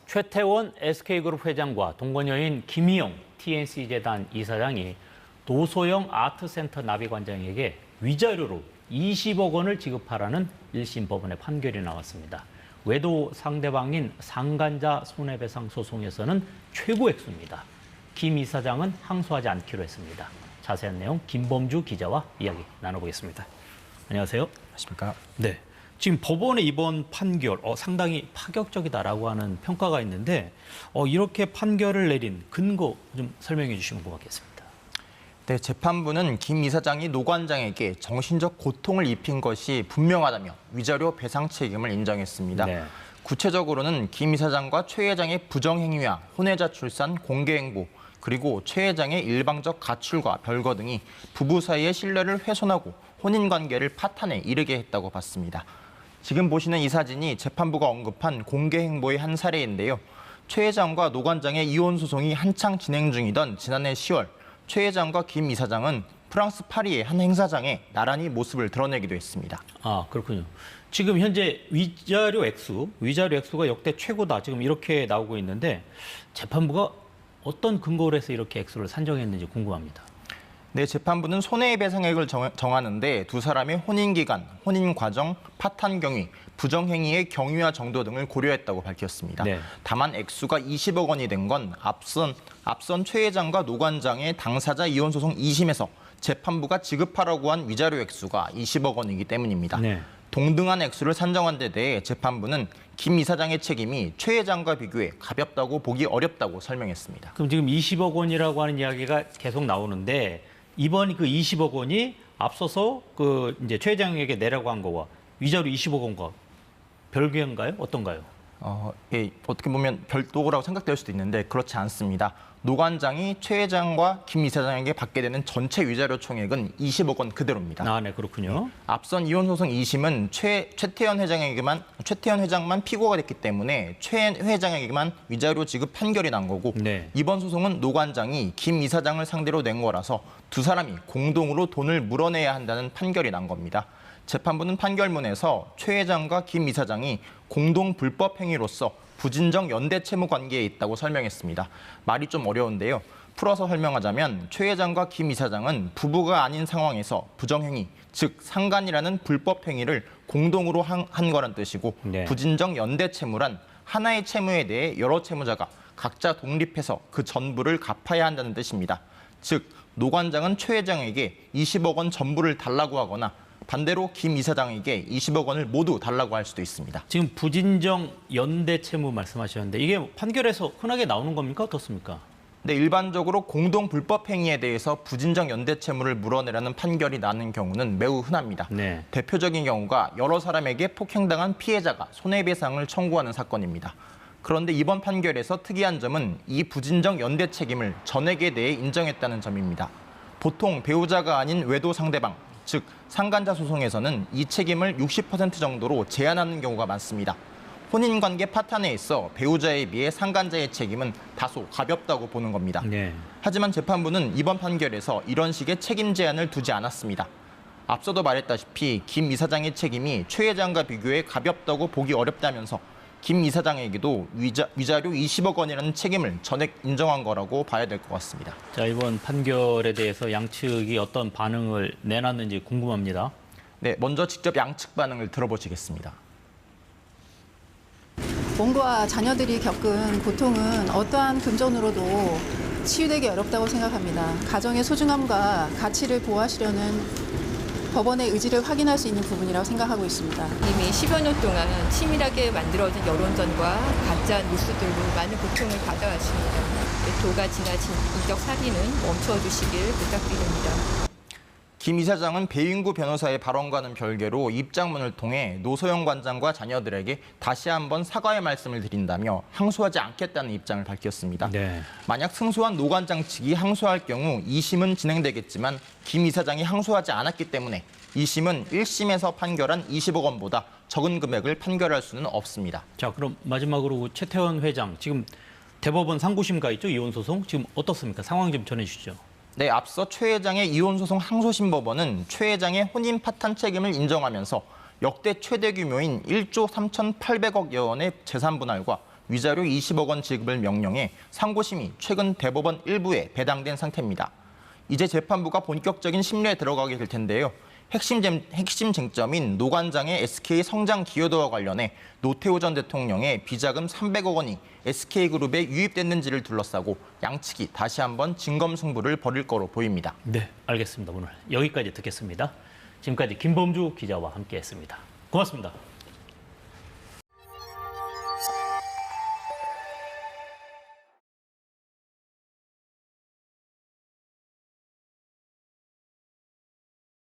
최태원 SK그룹 회장과 동거녀인 김희영 TNC재단 이사장이 노소영 아트센터 나비관장에게 위자료로 20억 원을 지급하라는 1심 법원의 판결이 나왔습니다. 외도 상대방인 상간자 손해배상 소송에서는 최고 액수입니다. 김 이사장은 항소하지 않기로 했습니다. 자세한 내용 김범주 기자와 이야기 나눠보겠습니다. 안녕하세요. 안녕하십니까. 네. 지금 법원의 이번 판결 상당히 파격적이다라고 하는 평가가 있는데 이렇게 판결을 내린 근거 좀 설명해 주시면 고맙겠습니다. 네, 재판부는 김 이사장이 노 관장에게 정신적 고통을 입힌 것이 분명하다며 위자료 배상 책임을 인정했습니다. 네. 구체적으로는 김 이사장과 최 회장의 부정행위와 혼외자 출산, 공개행보, 그리고 최 회장의 일방적 가출과 별거 등이 부부 사이의 신뢰를 훼손하고 혼인관계를 파탄에 이르게 했다고 봤습니다. 지금 보시는 이 사진이 재판부가 언급한 공개행보의 한 사례인데요. 최 회장과 노 관장의 이혼 소송이 한창 진행 중이던 지난해 10월, 최 회장과 김 이사장은 프랑스 파리의 한 행사장에 나란히 모습을 드러내기도 했습니다. 아, 그렇군요. 지금 현재 위자료 액수가 역대 최고다. 지금 이렇게 나오고 있는데 재판부가 어떤 근거로 해서 이렇게 액수를 산정했는지 궁금합니다. 네, 재판부는 손해배상액을 정하는데 두 사람의 혼인기간, 혼인과정, 파탄 경위, 부정행위의 경위와 정도 등을 고려했다고 밝혔습니다. 네. 다만 액수가 20억 원이 된 건 앞선 최 회장과 노 관장의 당사자 이혼 소송 2심에서 재판부가 지급하라고 한 위자료 액수가 20억 원이기 때문입니다. 네. 동등한 액수를 산정한 데 대해 재판부는 김 이사장의 책임이 최 회장과 비교해 가볍다고 보기 어렵다고 설명했습니다. 그럼 지금 20억 원이라고 하는 이야기가 계속 나오는데 이번 그 20억 원이 앞서서 이제 최 회장에게 내라고 한 거와 위자료 20억 원과 별개인가요? 어떤가요? 예, 어떻게 보면 별도라고 생각될 수도 있는데 그렇지 않습니다. 노 관장이 최 회장과 김 이사장에게 받게 되는 전체 위자료 총액은 20억 원 그대로입니다. 아, 네, 그렇군요. 앞선 이혼 소송 2심은 최태원 회장만 피고가 됐기 때문에 최 회장에게만 위자료 지급 판결이 난 거고 네. 이번 소송은 노 관장이 김 이사장을 상대로 낸 거라서 두 사람이 공동으로 돈을 물어내야 한다는 판결이 난 겁니다. 재판부는 판결문에서 최 회장과 김 이사장이 공동 불법 행위로서 부진정 연대 채무 관계에 있다고 설명했습니다. 말이 좀 어려운데요. 풀어서 설명하자면 최 회장과 김 이사장은 부부가 아닌 상황에서 부정행위, 즉 상간이라는 불법 행위를 공동으로 한 거란 뜻이고 네. 부진정 연대 채무란 하나의 채무에 대해 여러 채무자가 각자 독립해서 그 전부를 갚아야 한다는 뜻입니다. 즉, 노 관장은 최 회장에게 20억 원 전부를 달라고 하거나 반대로 김 이사장에게 20억 원을 모두 달라고 할 수도 있습니다. 지금 부진정 연대 채무 말씀하셨는데 이게 판결에서 흔하게 나오는 겁니까? 어떻습니까? 네, 일반적으로 공동 불법 행위에 대해서 부진정 연대 채무를 물어내라는 판결이 나는 경우는 매우 흔합니다. 네. 대표적인 경우가 여러 사람에게 폭행당한 피해자가 손해배상을 청구하는 사건입니다. 그런데 이번 판결에서 특이한 점은 이 부진정 연대 책임을 전액에 대해 인정했다는 점입니다. 보통 배우자가 아닌 외도 상대방, 즉 상간자 소송에서는 이 책임을 60% 정도로 제한하는 경우가 많습니다. 혼인관계 파탄에 있어 배우자에 비해 상간자의 책임은 다소 가볍다고 보는 겁니다. 네. 하지만 재판부는 이번 판결에서 이런 식의 책임 제한을 두지 않았습니다. 앞서도 말했다시피 김 이사장의 책임이 최 회장과 비교해 가볍다고 보기 어렵다면서 김 이사장에게도 위자료 20억 원이라는 책임을 전액 인정한 거라고 봐야 될 것 같습니다. 자, 이번 판결에 대해서 양측이 어떤 반응을 내놨는지 궁금합니다. 네, 먼저 직접 양측 반응을 들어보시겠습니다. 몸과 자녀들이 겪은 고통은 어떠한 금전으로도 치유되기 어렵다고 생각합니다. 가정의 소중함과 가치를 보호하시려는 법원의 의지를 확인할 수 있는 부분이라고 생각하고 있습니다. 이미 10여 년 동안 치밀하게 만들어진 여론전과 가짜 뉴스들로 많은 고통을 받아왔습니다. 도가 지나친 인적 살인은 멈춰주시길 부탁드립니다. 김 이사장은 배인구 변호사의 발언과는 별개로 입장문을 통해 노소영 관장과 자녀들에게 다시 한번 사과의 말씀을 드린다며 항소하지 않겠다는 입장을 밝혔습니다. 네. 만약 승소한 노 관장 측이 항소할 경우 2심은 진행되겠지만 김 이사장이 항소하지 않았기 때문에 2심은 1심에서 판결한 20억 원보다 적은 금액을 판결할 수는 없습니다. 자, 그럼 마지막으로 최태원 회장 지금 대법원 상고심 가 있죠? 이혼 소송 지금 어떻습니까? 상황 좀 전해주시죠. 네, 앞서 최 회장의 이혼소송 항소심 법원은 최 회장의 혼인 파탄 책임을 인정하면서 역대 최대 규모인 1조 3,800억여 원의 재산 분할과 위자료 20억 원 지급을 명령해 상고심이 최근 대법원 일부에 배당된 상태입니다. 이제 재판부가 본격적인 심리에 들어가게 될 텐데요. 핵심 쟁점인 노 관장의 SK 성장 기여도와 관련해 노태우 전 대통령의 비자금 300억 원이 SK그룹에 유입됐는지를 둘러싸고 양측이 다시 한번 진검승부를 벌일 거로 보입니다. 네, 알겠습니다. 오늘 여기까지 듣겠습니다. 지금까지 김범주 기자와 함께했습니다. 고맙습니다.